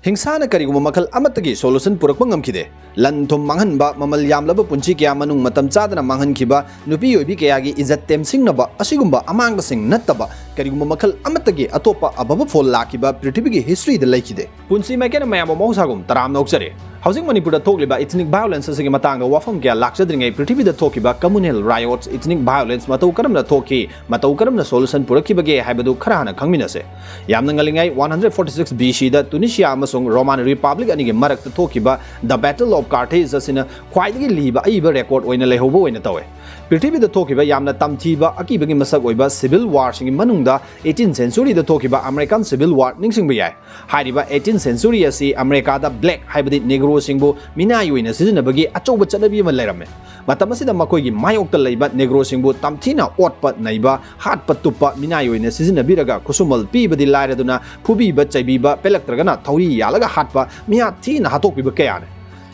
Hingsana kariguma makal amatagi solution purakpa ngamkhide lan thum manghanba mamal yamlaba punchi kya manung matam chadana manghankhiba nupi yobi kayagi izzat temsingnaba asigumba amangbasing nattaba kariguma makal amatagi atopa ababa fol lakiba prithibigi history da laikide punsi maikena mayam mohsagum taram noksare Housing Manipurda thokliba ethnic violence asigi matanga wafam kya lakchadringei prithibida thokhiba communal riots ethnic violence matau karamna thokhi matau karamna solution purakibage haibadu kharana khangminase yamna ngalingai 146 BC da Tunisia amasung Roman Republic anigi marakta thokhiba the Battle of Carthage asina khwaidagi liba aiba record oina lehoba oina tawe prithibida thokhiba yamna tamthiba akibagi masak oiba civil war singi manungda 18th century da thokhiba American Civil War ningsingba yai hairiba 18th century asi America da black haibadi negro singbu minai oina sizinabagi achouba chanabi ama leirame matam asida makoigi mayokta leiba negro singbu tamthina otpa naiba hatpa tupa minai oina sizinabiraga kusumal pibadi lairaduna phubiba chaibiba pelaktragana thauri yalaga hatpa miya thina hatokpiba kayane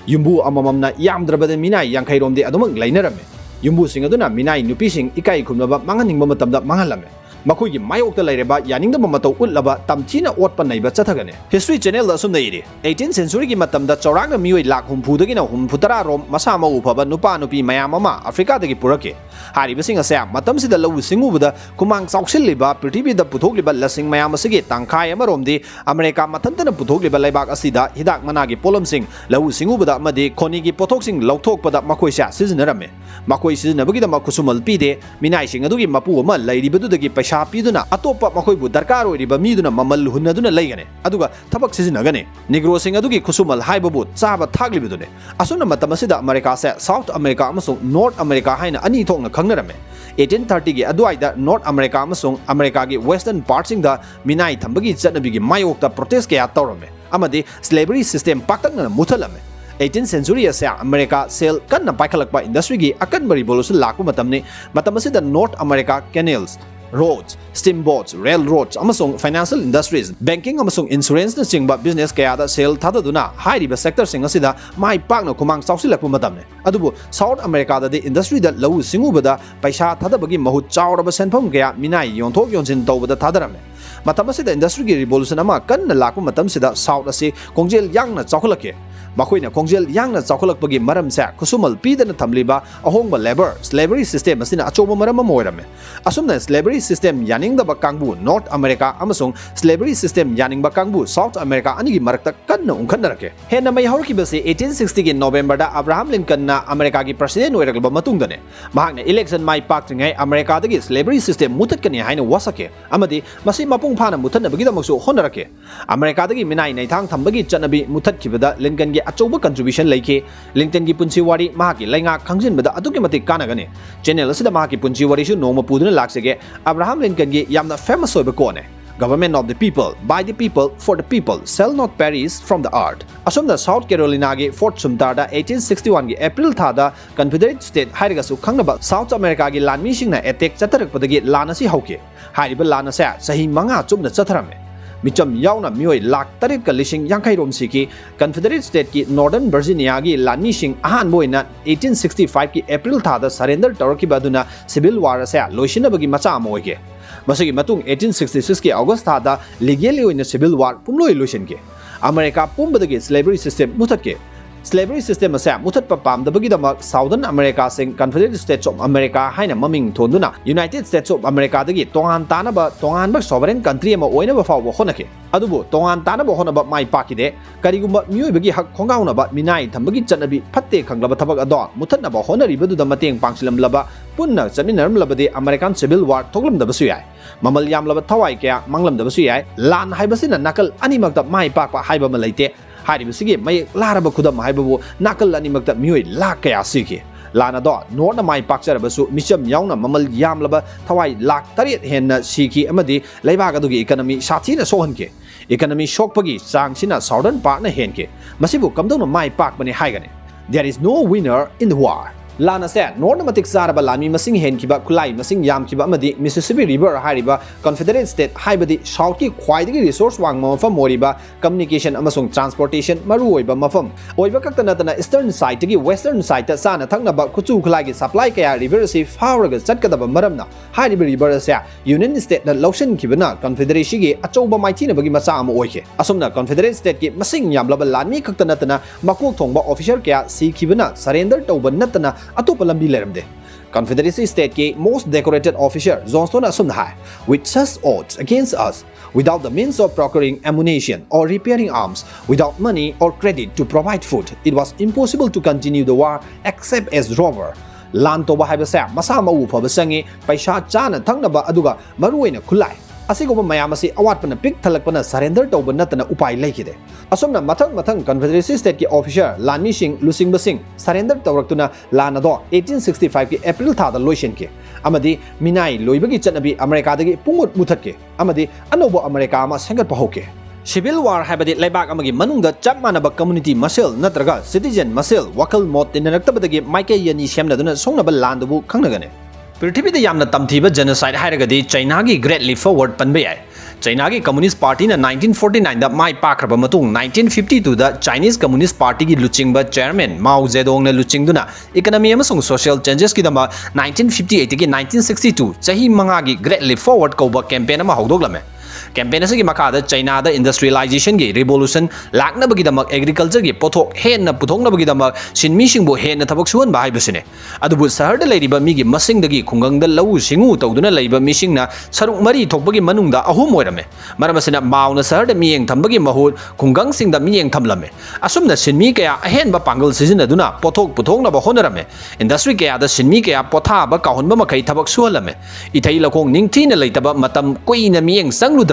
yumbu amamamna yamdrabada minai yankairomde adumang lainarame yumbu sing aduna minai nupi sing ikai khumnaba manganingba matamda mangalame makoigi mayokta laireba yaningdaba matau utlaba tamthina otpa naiba chathagane history channel da sumna iri 18th century gi matamda chaurangna miyoi lakh humphudagina humphutara rom masa mau phaba nupa nupi mayam ama africa dagi purake hariba sing asa matam sida lawu singubada kumang chauksiliba prithibida puthokliba lasing mayam asigi tangkhai amaromdi america mathantana puthokliba laibak asida hidak managi polom sing lawu singubada amadi khoni gi pothok-sing lauthokpada makoi sa sizinarame makoi sizinabagi da makusumal pide minai sing adugi mapu ama lairibadudagi paisa piduna atopa makoibu darkar oiriba miduna mamal hunnaduna leigane aduga thabak sizinagane negro sing adugi kusumal haibabu chaba thaglibidune asuna matam asida america sa south america amasung north america haina ani thokna khangnarame 1830 gi aduaida north america amasung america gi western parts sing da minai thambagi chatnabigi mayokta protest kaya tawrame amadi slavery system paktakna muthalame 18th century asa America sel kanna paikhalakpa industry gi akanba revolution lakpa matamni matam asida north america canals roads, steamboats, railroads, amasung financial industries, banking amasung insurance na chingba business kaya da sale thadaduna hairiba sector sing asida mai pakna kumang chausilakpa matamne adubu South America da de industry da lawu singubada paisa thadabagi mahut chauraba senpham kaya minai yonthok yonjin tawbada thadarame matam asida industry gi revolution ama kanna lakpa matam sida South asi kongjel yangna chaukhalakke makoina kongjel yangna chaukhulakpagi maram sa kusumal pidana thamliba ahongba labor slavery system asina achoba maram moirame asumna slavery system yaningdaba kangbu North America amasung slavery system yaningba kangbu South America anigi marakta kanna ungkhanarake hena mai horkibase 1860 gi November da Abraham Lincoln na America gi president oiraglaba matungdane mahakna election mai paktringai America dagi slavery system mutatkani haina wasake amadi masi mapung phana muthanabagi damaksu honarake America dagi minai naithang thambagi chanabi muthatkibada Lincoln gi achouba contribution leike Lincoln gi punchi wari mahaki lainga khangjinbada aduki matik kanagane channel asida mahaki punchi wari su noma puduna laksege Abraham Lincoln gi yamna famous oiba kone government of the people by the people for the people shall not perish from the earth asumna South Carolina gi Fort Sumter da 1861 gi April thada Confederate state hairigasu khangnaba South America gi lanmi singna attack chatarakpadagi lanasi hauke hairiba lanasa sahi manga chumna chatharame micham yauna mioi lakh tarit ka lising yankai rom siki Confederate state ki Northern Virginia gi lanmi sing ahan boina 1865 ki April thada surrender tawrki baduna civil war asa loisinabagi macha amoike masagi matung 1866 ki August thada legally oina civil war pumloi loisinke America pumbadagi slavery system muthatke slavery system asa muthatpa pamdabagi damak Southern America sing Confederate States of America haina maming thonduna United States of America dagi tongan tanaba sovereign country ama oinaba fawba honake adubu tongan tanaba honaba mai pakide karigumba miyoi hak khongaunaba minai thambagi chanabi phatte khanglaba thabak ado muthatnaba honaribadu da mateng pangsilamlaba punna chaminaramlabadi American Civil War thoklamdabasu yai mamal yamlaba thawai kya manglamdabasu yai lan haibasina nakal animakta mai pakpa haiba ma leite hairibasigi mai laraba khudam haibabu nakal animakta miyoi lakh kaya siki lana do norna mai pakcharabasu micham yauna mamal yamlaba thawai lakh tarit henna siki amadi leibaga dugi economy sathina sohanke economy shokpagi changsina southern part na henke masibu kamdona mai pakmani haigane there is no winner in the war ꯂꯥꯟ ꯑꯁꯦ north ꯃꯇꯤꯛ ꯆꯥꯔꯕ ꯂꯥꯟꯃꯤ ꯃꯁꯤꯡ ꯍꯦꯟꯈꯤꯕ ꯈꯨꯠꯂꯥꯏ ꯃꯁꯤꯡ ꯌꯥꯝꯈꯤꯕ ꯑꯃꯗꯤ Mississippi river ꯍꯥꯏꯔꯤꯕ ꯀꯟꯐꯦꯗꯔꯦꯠ ꯁ꯭ꯇꯦꯠ ꯍꯥꯏꯕꯗꯤ ꯁꯥꯎꯊꯀꯤ ꯈ꯭ꯋꯥꯏꯗꯒꯤ ꯔꯤꯁꯣꯔꯁ ꯋꯥꯡꯕ ꯃꯐꯝ ꯑꯣꯏꯔꯤꯕ ꯀꯝꯃꯨꯅꯤꯀꯦꯁꯟ ꯑꯃꯁꯨꯡ ꯇ꯭ꯔꯥꯟꯁꯄꯣꯔꯇꯦꯁꯟ ꯃꯔꯨꯑꯣꯏꯕ ꯃꯐꯝ ꯑꯣꯏꯕ ꯈꯛꯇ ꯅꯠꯇꯅ ꯏꯁꯇꯔꯟ ꯁꯥꯏꯠꯇꯒꯤ ꯋꯦꯁꯇꯔꯟ ꯁꯥꯏꯠꯇ ꯆꯥꯅ ꯊꯛꯅꯕ ꯈꯨꯠꯁꯨ ꯈꯨꯠꯂꯥꯏꯒꯤ ꯁꯄ꯭ꯂꯥꯏ ꯀꯌꯥ ꯔꯤꯚꯔ ꯑꯁꯤ ꯐꯥꯎꯔꯒ ꯆꯠꯀꯗꯕ ꯃꯔꯝꯅ ꯍꯥꯏꯔꯤꯕ ꯔꯤꯚꯔ ꯑꯁꯦ ꯌꯨꯅꯤꯌꯟ ꯁ꯭ꯇꯦꯠꯅ ꯂꯧꯁꯤꯟꯈꯤꯕꯅ ꯀꯟꯐꯦꯗꯔꯦꯁꯤꯒꯤ ꯑꯆꯧꯕ ꯃꯥꯏꯊꯤꯅꯕꯒꯤ ꯃꯆꯥꯛ ꯑꯃ ꯑꯣꯏꯈꯤ ꯑꯁꯨꯝꯅ ꯀꯟꯐꯦꯗꯔꯦꯠ ꯁ꯭ꯇꯦꯠꯀꯤ ꯃꯁꯤꯡ ꯌꯥꯝꯂꯕ ꯂꯥꯟꯃꯤ ꯈꯛꯇ ꯅꯠꯇꯅ ꯃꯀꯣꯛ ꯊꯣꯡꯕ ꯑꯣꯐꯤꯁꯔ ꯀꯌꯥ ꯁꯤꯈꯤꯕꯅ ꯁꯔꯦꯟꯗꯔ ꯇꯧꯕ ꯅꯠꯇꯅ ꯑꯇꯣꯞꯄ ꯂꯝꯕꯤ ꯂꯩꯔꯝꯗꯦ Confederacy State ki most decorated officer Johnston assumed high with such odds against us without the means of procuring ammunition or repairing arms without money or credit to provide food it was impossible to continue the war except as rover lan toba haibase masa mau phaba sangi paisa chana thangnaba aduga maruoina khulai Asigumba mayam asi awatpana pik thalakpana surrender tauba natana upai leikide asomna mathang Confederacy State ki officer lanmi sing lusingba sing surrender tawraktuna lan ado 1865 ki April tha da loishen ke amadi minai loibagi chatnabi America dagi pungmut muthat ke amadi anobo America ma sengat pahoke Civil War haibadi leibak amagi manungda chap manaba community muscle natraga citizen muscle wakal mot tinraktabadagi maikei yani semnaduna songnaba landabu khangnagane Prithibida yamna tamthiba genocide hairagadi China gi Great Leap Forward panba yai China gi Communist Party na 1949 da mai pakraba matung 1952 da Chinese Communist Party gi luchingba chairman Mao Zedong na luchingduna economy amasung social changes ki dama 1958 gi 1962 chahi manga gi Great Leap Forward koba campaign ama haudoklame campaign asigi makada China da industrialization gi revolution laknabagi damak agriculture gi pothok henna puthoknabagi damak sinmi singbu henna thabak suhan ba haibusine adubu sahar da leiriba migi masing dagi khungang da lau singu tawduna leiba misingna saruk mari thokbagi manungda ahum oirame maramasina mauna sahar da miyeng thambagi mahut khungang sing da miyeng thamlame asumna sinmi kaya ahen ba pangal season aduna pothok puthokna ba honarame industry kaya da sinmi kaya potha ba kahonba makai thabak suhalame ithai lakong ningthina leitaba matam koina miyeng sanglu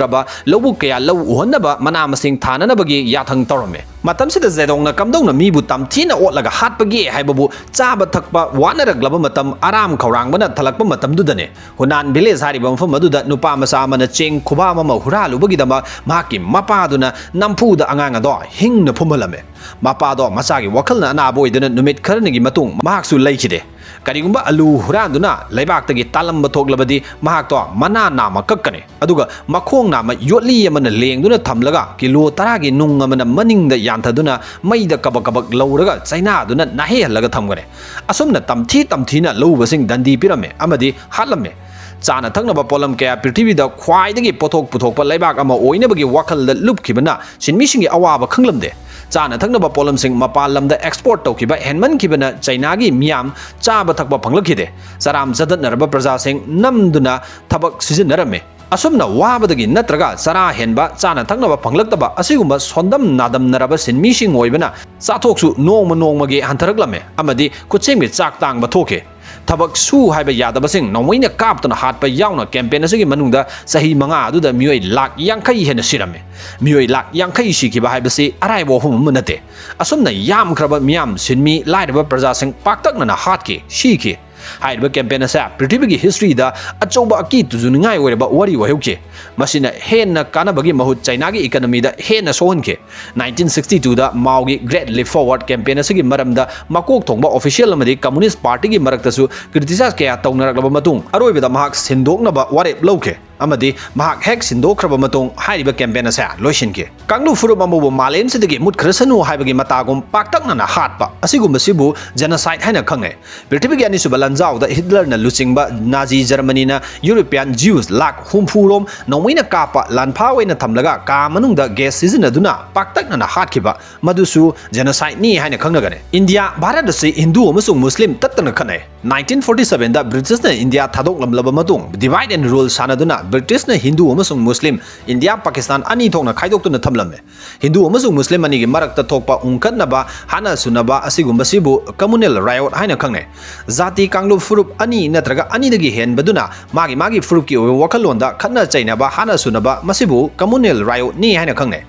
Lobu kaya lau uhannaba mana masing thananabagi yathang tawrame matam sida zedongna kamdongna mibu tamthina otlaga hatpagi haibabu chaba thakpa wanaraglaba matam aram khawrangbana thalakpa matam dudane hunan village hariba mafam aduda nupa masa amana cheng khuba mama huralubagi dama mahaki mapa duna nampuda angang ado hingna phumalame mapa do masagi wakhalna anabo iduna numit kharnigi matung mahaksu leikide Karigumba alu huranduna leibaktagi talamba thoklabadi mahakto mana nama kakkane aduga makhong nama yotli amana lengduna thamlaga kilo 10 gi nung amana maningda yanthaduna maida kabak lauraga China duna nahe halaga thamgare asumna tamthina lubasing dandi pirame amadi hatlame Chana thangnaba polam kaya prithibida khwaidagi pothok puthokpa leibak ama oinabagi wakhal lupkhibana sinmisingi awaba khanglamde Chana thangnaba polam sing mapal lamda export tawkiba henman kibana China gi miyam chaba thakba phanglakhide saram jadatnaraba praja sing namduna thabak sizinarame asumna wabadagi natraga sara henba chana thangnaba phanglaktaba asigumba sondam nadam naraba sinmi sing oibana chathoksu nongmagi hantaraklame amadi kuchemgi chak tangba thoke Tabak su haiba yadabasing nomoina kaptuna hatpa yauna campaign asigi manungda sahi manga aduda mioi lak yangkai hena sirame mioi lak yangkai sikiba haibasi araibo hum munate asumna yam kraba miyam sinmi lairaba praja sing paktakna na hatki shiki Hairba campaign asa prithibigi history da achoba aki tujungai oiraba wari waheuke masina henna kanabagi mahut China gi economy da henna sohonke 1962 da Mao gi Great Leap Forward campaign asigi maramda makok thongba official amadi Communist Party gi maraktasu criticize kaya tawnarakaba matung aroibada mahak sindoknaba warep lauke amadi mahak hek sindokraba matung hairiba campaign asa loishinke kanglu furu mamubu malem sidagi mutkrasanu haibagi matagum paktakna na hatpa asigumba sibu genocide haina khangne prithibigi ani subalan Zao da Hitler na luchingba Nazi Germany na European Jews lak humfurom nomoina kapa lanphawe na thamlaga ka manungda gas season aduna paktak na hatkiba madusu genocide ni haina khangnagane India Bharat se Hindu amasung Muslim tattana khane 1947 da British na India thadok lamlaba matung divide and rule sanaduna British na Hindu amasung Muslim India Pakistan ani thokna khaidoktuna thamlame Hindu amasung Muslim ani gi marakta thokpa ungkhatnaba hana sunaba asigumba sibu communal riot haina khangne Zati Kanglu Furup ani natraga ani dagi hen baduna magi furup ki wakalonda khatna chainaba hana sunaba masibu communal riot ni haina khangne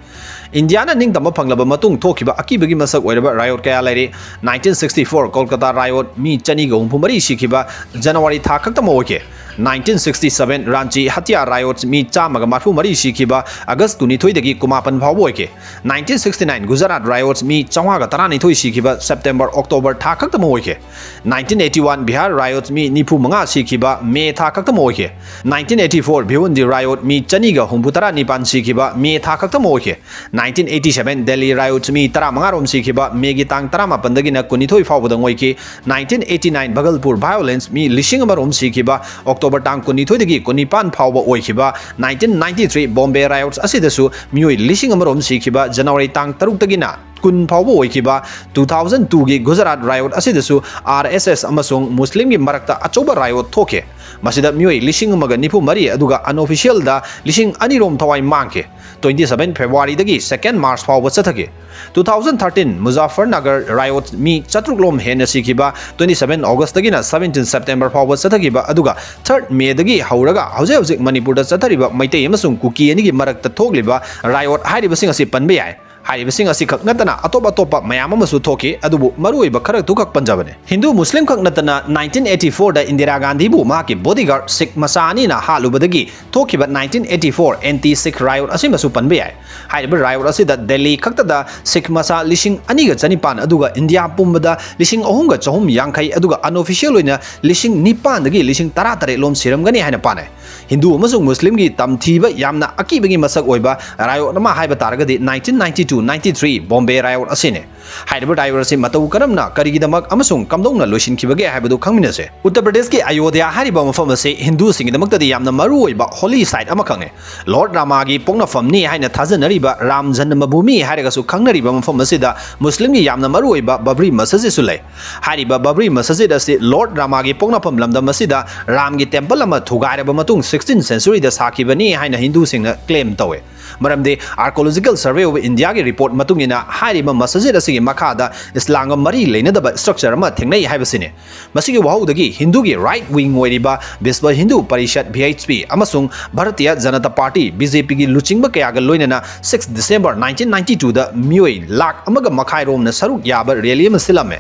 Indiana ningtama phanglaba matung thokhiba akibagi masak oiraba riot kaya lairi 1964 Kolkata riot mi chani ga 3 sikhiba January tha khaktama oike 1967 Ranchi Hatia riots mi chamaga marfu mari sikhiba August 22 dagi kumapan phawbo oike 1969 Gujarat riots mi chawga tarani thoi sikhiba September October tha khaktamo oike 1981 Bihar riots mi nipu manga sikhiba May tha khaktamo oike 1984 Bhiwandi riot mi chaniga humbutara nipan sikhiba May tha khaktamo oike 1987 Delhi riots mi tara manga rom sikhiba May gi tang tara mapan dagi na kunithoi phawbodang oike 1989 Bhagalpur violence mi lishing amarom sikhiba October tang kunithoi dagi kunipan phawba oikiba 1993 Bombay riots asidasu mioi lishing amarom sikhiba January tang taruk dagina kun phawba oikiba 2002 gi Gujarat riot asidasu RSS amasung Muslim gi marakta achoba riot thoke masida mioi lishing amaga nipu mari aduga unofficial da lishing anirom thawai mangke 27 February dagi 2nd March phawba chathake 2013 Muzaffarnagar riot mi chatruklom hena sikhiba 27 August dagina 17 September phawba chathakiba aduga 3rd May dagi hauraga hauzik Manipurda chathariba maitei amasung kuki ani gi marakta thokliba riot hairiba sing asi panbe yai hairibasing asi khak natana atopa mayam amasu thoki adubu maruiba kharak tukak panjabane Hindu Muslim khak natana 1984 da Indira Gandhi bu ma ki bodyguard Sikh masani na halubadagi thokiba 1984 anti Sikh riot asimasu panbe yai hairiba riot asida Delhi khakta da Sikh masa lishing ani ga chanipan aduga India pumbada lishing ahum ga chahum yangkai aduga unofficial oina lishing nipan dagi lishing taratare lom siramgani haina pane Hindu amasung Muslim gi tamthiba yamna akibagi masak oiba riot nama haiba taragadi 1992-93 Bombay riot asine hairiba riot asi matau karamna karigidamak amasung kamdongna loishinkibage haibadu khangminase Uttar Pradesh ki Ayodhya hariba mafam ase Hindu singidamakta yamna maru oiba holy site ama khangne Lord Rama gi pongnafam ni haina thajanariba Ram Janmabhoomi hairagasu khangnariba mafam asida Muslim gi yamna maru oiba Babri Masjid sulai hariba Babri Masjid ase Lord Rama gi pongnafam lamdam asida Ram gi temple ama thugairaba matung 16th century da sakibani haina Hindu singna claim tawe maramde archaeological survey of India gi report matungina hairiba masjid asigi makhada islanga mari leinadaba structure ama thengnai haibasine masigi wahaudagi Hindu gi right wing oiriba Biswa Hindu Parishad BHP amasung Bharatiya Janata Party BJP gi luchingba kayaga loinana 6 December 1992 da mioi lakh amaga makhai romna saruk yaba rally ama silame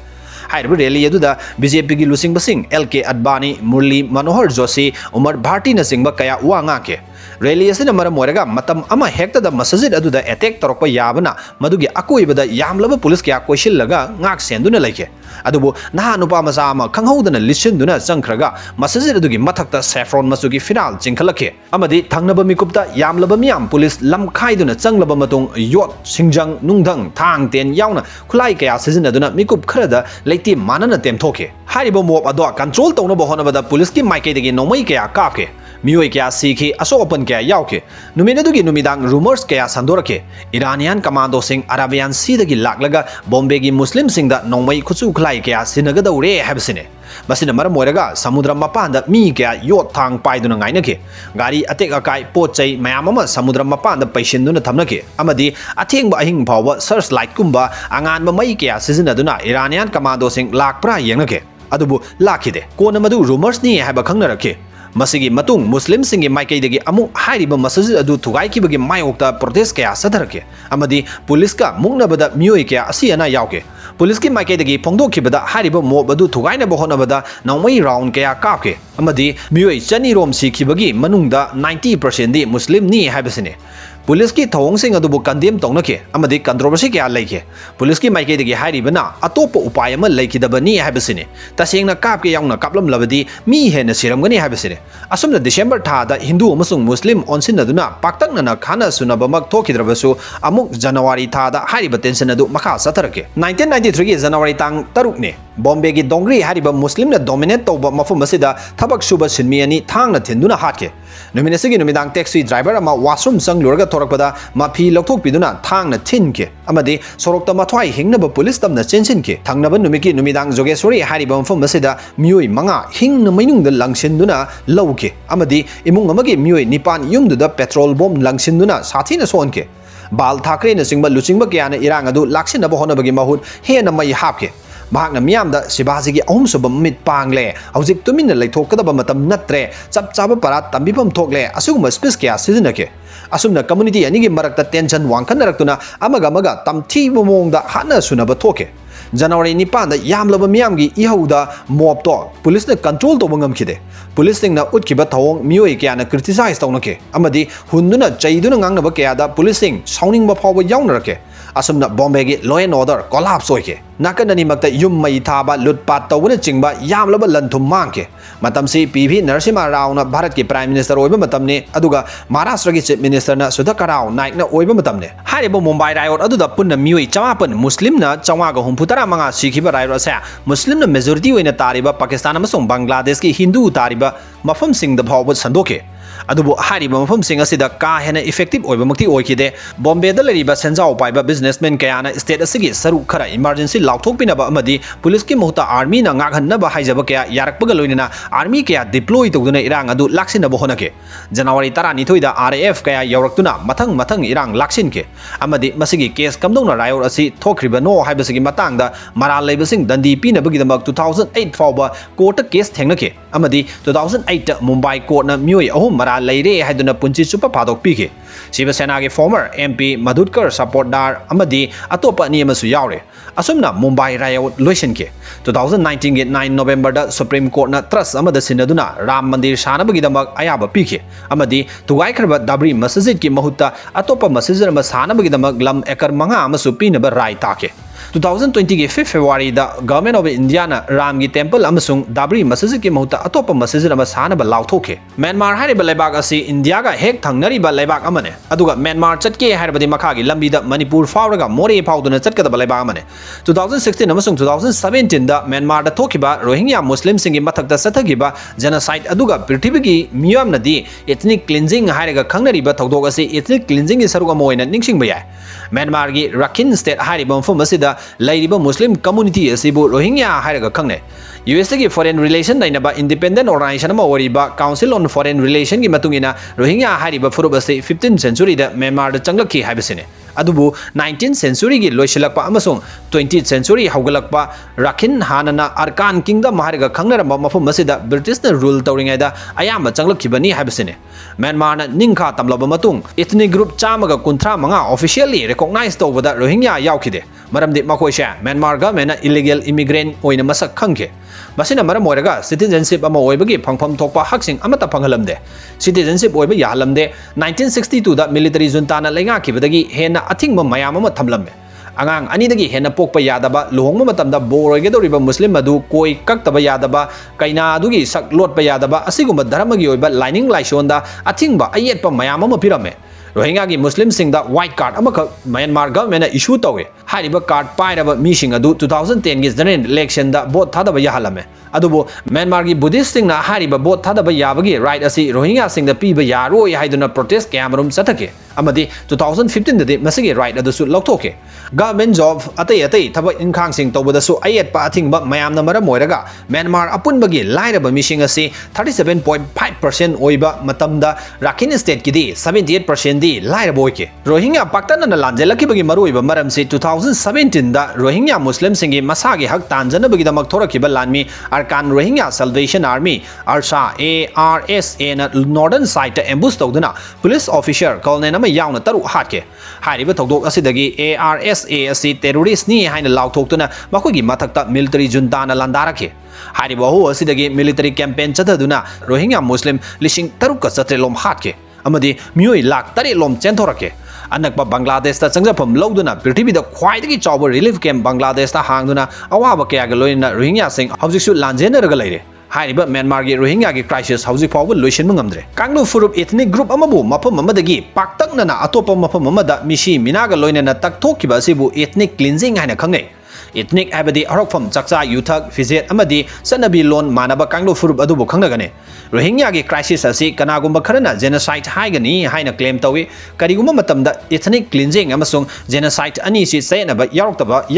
hairiba rally aduda BJP gi lusingbasing LK Advani Murli Manohar Joshi Umar Bharti na singba kaya wa ngake rally asina maram oiraga matam ama hekta da masjid aduda attack torokpa yabana madugi akoibada yamlaba police kya koishillaga ngak senduna laike adubu naha nupa masa ama khanghaudana lishinduna changkhraga masjid adugi mathakta saffron masugi final chingkhalake amadi thangnaba mikupta yamlaba miyam police lamkhaiduna changlaba matung yot singjang nungdang thang ten yauna khulai kaya sizinaduna mikup kharada leiti manana temthoke hariba mob ado control tawna bohonabada police ki maikei dagi nomai kaya kapke mioi kya sikhi asopan kya yauke numinadugi numidang rumors kya sandorake Iranian commando sing Arabian Sea dagi laklaga Bombay gi Muslim sing da nomai khuchu khlai kya sinagadawre habsine masina maram oiraga samudra mapanda mi kya yot thang paiduna ngainake gari atek akai pochai mayam ama samudra mapanda paisinduna thamnake amadi athengba ahing phawba search light kumba angan mai kya sizinaduna Iranian commando sing lakpra yengake adubu lakhide kona madu rumors ni haba khangnarake masigi matung Muslim singi maikei dagi amu hairiba masjid adu thugai kibagi mayokta protest kaya sadarake amadi police ka mungnabada mioi kaya asiana yauke police ki maikei dagi phongdokhibada hairiba mob adu thugai na bohonabada naumai round kaya kapke amadi mioi chani rom sikhibagi manungda 90% di Muslim ni haibasine police ki thawngsing adubu condemn tongnake amadi controversy kya laike police ki maikei dagi hairibana atopa upay ama laikidabani haibasine tasengna kapke yaungna kaplam labadi mi hena siramgani haibasine asumna December tha da Hindu amasung Muslim onsinaduna paktakna khana sunabamak thokhidrabasu amuk January tha da hariba tension adu makha satharake 1993 gi January tang taruk ne Bombay gi Dongri hariba Muslim na dominate tawba mafum asida thabak suba sinmi ani thangna thinduna hatke numinasigi numidang taxi driver ama washroom sanglurga thorakpada mafi lokthokpiduna thangna thinke amadi sorokta mathwai hingnaba police tamna chensinke thangnaba numiki numidang Jogeshwari hariba mafum asida mioi manga hingna mainungda langsinduna lauke amadi imung amagi mioi nipan yumduda petrol bomb langsinduna sathina sonke Bal Thakre na singba luchingba kya na irang adu laksinaba honabagi mahut hena mai hapke bahakna miyamda Shivaji gi ahum suba mit pangle Houjik tuminna leithokadaba matam natre chap chaba parat tambipam thokle asuguma space kya sizinake asumna community ani gi marakta tension wangkhanaraktuna amaga tamthi momongda hana sunaba thoke January 9 da yamlaba miyamgi ihauda mob to police na control to bangam khide police sing na utkiba thawong mioi kya na criticize tawnake amadi hunduna chaiduna ngangnaba kya da police sing sounding ba phawa yawnarake asumna Bombay gi law and order collapse oike nakanani makta yum mai thaba lutpat tawna chingba yamlaba lanthum mangke matamsi PV Narasimha Rao na Bharat ki prime minister oiba matamne aduga Maharashtra gi chief minister na Sudhakar Rao naik na oiba matamne haribo Mumbai riot aduda punna mioi chamapan muslim na chawaga humputara manga sikhiba riot asa muslim na majority oina tariba Pakistan amasung Bangladesh ki Hindu tariba mafam sing da bhawa sandoke adubu hariba mafam sing asida ka hena effective oiba makti oikide Bombay da lariba senjao paiba businessman kayana state asigi saruk khara emergency lauthok pinaba amadi police ki muhta army na ngakhanaba haijaba kaya yarakpaga loinina army kaya deploy tawduna irang adu laksinaba honake January 12 da RAF kaya yawraktuna mathang irang laksinke amadi masigi case kamdongna riot asi thokhiba no haibasigi matangda maral leibasing dandi pinabagi damak 2008 fawba court case thengnake amadi 2008 Mumbai court na mioi ahum maral leire haiduna punchi chupa phadok pike Shiva Sena ge former MP Madhukar supportdar amadi atopa ni amasu yaure asumna Mumbai riot loisinke 2019 ge 9 November da Supreme Court na trust amada sinaduna Ram Mandir sanabagi damak ayaba pike amadi tugai kharba dabri masjid ki mahutta atopa masjid ma sanabagi damak lam ekar manga amasu pinaba rai take 2020 ge 5 February da Government of India na Ram gi temple amasung dabri masjid ki mahutta atopa masjid ama sanaba lauthoke Myanmar hariba lebak asi India ga hek thangnari ba lebak amane aduga Myanmar chatke haribadi makha gi lambi da Manipur fawraga more fawduna chatkadaba lebak amane 2016 amasung 2017 da Myanmar da thokhiba Rohingya Muslim singi mathakta sathagiba genocide aduga prithibigi miyam nadi ethnic cleansing hariga khangnari ba thoudok asi ethnic cleansing gi saruga moina ningsing ba yai Myanmar gi Rakhine state hariba mfum asida lairiba Muslim community asibu Rohingya hariga khangne US ki foreign relation dainaba independent organization ama oriba Council on Foreign Relation gi matungina Rohingya hariba furup ase 15th century da Myanmar da changlakhi haibasine adubu 19th century gi loisilakpa amasung 20th century haugalakpa Rakhine hanana Arkan kingdom hariga khangnaramba mafum asida British na rule tawringai da ayama changlakhibani haibasine Myanmar na ningkha tamlaba matung ethnic group chamaga kunthra manga officially recognize tawbada Rohingya yaukide maramdi makoisha Myanmar government na illegal immigrant oina masak khangke masina maram oiraga citizenship ama oibagi phangpham thokpa haksing amata phanghalamde citizenship oiba yahalamde 1962 da military junta na lenga khibadagi hena athingma mayam ama thamlamme angang ani dagi hena pokpa yadaba lohongma matamda boroige doriba muslim madu koi kaktaba yadaba kaina adugi sak lotpa yadaba asigumba dharmagi oiba lining laishonda athingba ayetpa mayam ama pirame Rohingya gi Muslim sing da white card amaka Myanmar government na issue tawe hariba card pairaba mising adu 2010 gi general election da vote thadaba yahalame adubo Myanmar gi Buddhist sing na hariba vote thadaba yabagi right asi Rohingya sing da piba yaroi haiduna protest kamarum sathake amadi 2015 da masigi right adu su loktoke government job atai thabak inkhang sing tawbada su ayet pa athing ba mayam na maram oiraga Myanmar apun bagi lairaba mising asi 37.5% oiba matamda Rakhine state ki di 78% di lairaba oike Rohingya paktana na lanjelaki bagi maruiba maram si 2017 da Rohingya Muslim singi masagi hak tanjana bagi damak thorakiba lanmi Arkan Rohingya Salvation Army ARSA ARSA na northern side ta ambush tawduna police officer colonel nama yauna taru hatke hariba thodok asidagi ARSA asi terrorist ni haina lauthokuna makogi mathakta military junta na landarake hariba ho asidagi military campaign chathaduna Rohingya Muslim lishing taruka chatrelom hatke amadi mioi lak tare lom chenthorake anakpa Bangladesh ta changjapam loduna prithibida khwaidagi chawba relief camp Bangladesh ta hangduna awaba kaya ga loina Rohingya sing Houjik su lanjenaraga leire hariba Myanmar gi Rohingya gi crisis Houjik fawba loisinma ngamdre kanglu furup ethnic group amabu mafam amadagi paktakna na atopa mafam amada mishi minaga loina na takthokiba asibu ethnic cleansing haina khangnei ethnic abadi arokfam chakcha yuthak fijet amadi sanabi lon manaba kanglo furup adubu khangnagane Rohingya gi crisis asi kanagumba kharana genocide haigani haina claim tawi karigumba matamda ethnic cleansing amasung genocide ani si sainaba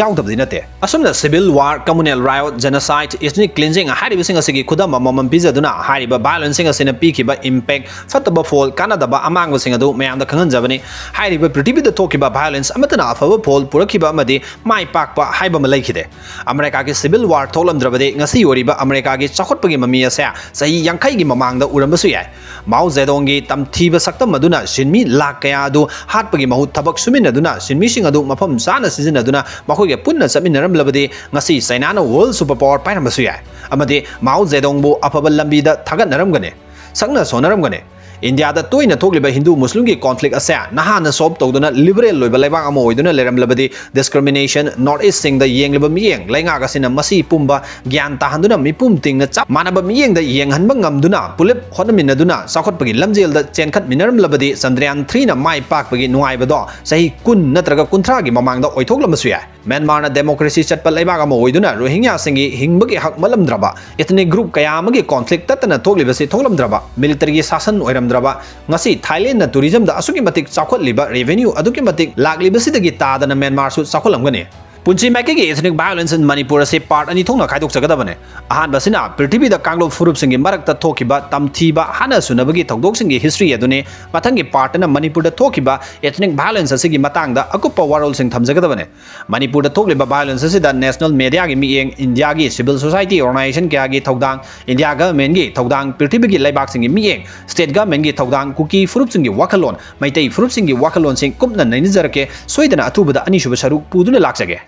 yaudabdi nate asumna civil war communal riot genocide ethnic cleansing hariba sing asigi khudam mamam bizaduna hariba violence sing asina pikhiba impact fataba fall kanadaba amangba sing adu mayamda khanganjabani hariba prithibida thokiba violence amatana afaba fall purakhiba amadi mai pakpa haiba लेखिदे America की civil war थोलमद्रबदे ngasi oriba America की चाखोटपगी mummy असे सही यांखई की ममांगदा उरमबसु याय माओ जेडोंगी तमथीब सक्तम मदुना सिनमी लाख कया अदु हाटपगी महु थबक सुमिनदुना सिनमी सिंग अदु मफम साना सिजिनदुना मखोगे पुन्ना चमिनरमलबदे ngasi चाइनाना वर्ल्ड सुपर पावर पाइरमबसु याय अमदे माओ जेडोंगबु अफबल लंबीदा थगनरमगने सकना सोनरमगने इंडिया दा तोइना थोक्लिबा हिंदू मुस्लिम की कॉन्फ्लिक्ट असे नहाना सॉल्व तौदुना लिबरल लोइबा लेबांग अमा ओइदुना लेरमलबदि डिस्क्रिमिनेशन नॉर्थ ईस्ट सिंग दा येंगलिबा मियेंग लैंगाग असिना मसी पुंबा ज्ञान ताहंदुना मिपुम तिंगना चाप मानबा मियेंग दा येंगहनबा ngamduna पुलिप होनमिनदुना साखोटपगी लमजेल दा चेनखत मिनरमलबदि चंद्रयान 3 ना माइ पाकपगी नुआइबदो सही 10 नत्रगा 30 गी ममांग दा ओइथोक्लमसु याय म्यांमार ना डेमोक्रेसी चटपा लेबांग अमा ओइदुना रोहिंग्या सिंगी हिंगबगी हक मलमद्रबा इतने ग्रुप कया अमगी कॉन्फ्लिक्ट ततना थोक्लिबसि थोक्लमद्रबा मिलिटरी की शासन ओइरमद्रबा ngasi Thailand na tourism da asuki matik chakhotliba revenue aduki matik laklibasi taadana Myanmar su chakholamgani PUNSI MAIKEI ethnic violence in Manipur se part ani thongna khaidok chagadabane ahanba sina prithibida kanglop furup singi marakta thokhiba tamthiba hana sunabagi thoudoksing gi history adune mathangi part na Manipurda thokhiba ethnic violence asigi matangda akuppa warolsing thamjagadabane Manipurda thokliba violence asida national media gi mieng India gi civil society organization kya gi thoudang India government gi thoudang prithibigi laibak singi mieng state government gi thoudang kuki furup singi wakalon maitei furup singi wakalon sing kupna nainijarake soidana atubada ani shuba saruk puduna laksage